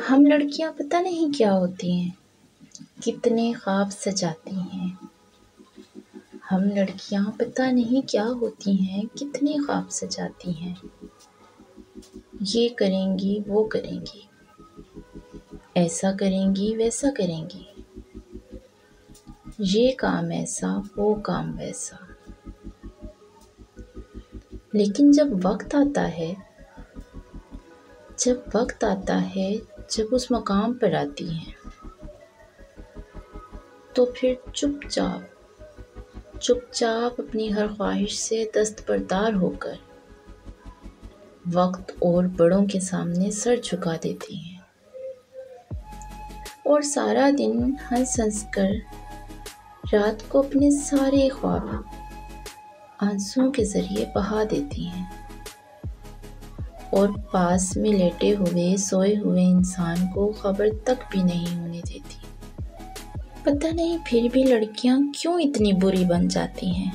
ہم لڑکیاں پتہ نہیں کیا ہوتی ہیں، کتنے خواب سجاتی ہیں۔ ہم لڑکیاں پتہ نہیں کیا ہوتی ہیں، کتنے خواب سجاتی ہیں۔ یہ کریں گی، وہ کریں گی، ایسا کریں گی، ویسا کریں گی، یہ کام ایسا، وہ کام ویسا۔ لیکن جب وقت آتا ہے، جب اس مقام پر آتی ہیں، تو پھر چپ چاپ اپنی ہر خواہش سے دستبردار ہو کر وقت اور بڑوں کے سامنے سر جھکا دیتی ہیں، اور سارا دن ہنس کر رات کو اپنے سارے خواب آنسوؤں کے ذریعے بہا دیتی ہیں، اور پاس میں لیٹے ہوئے سوئے ہوئے انسان کو خبر تک بھی نہیں ہونے دیتی۔ پتہ نہیں پھر بھی لڑکیاں کیوں اتنی بری بن جاتی ہیں۔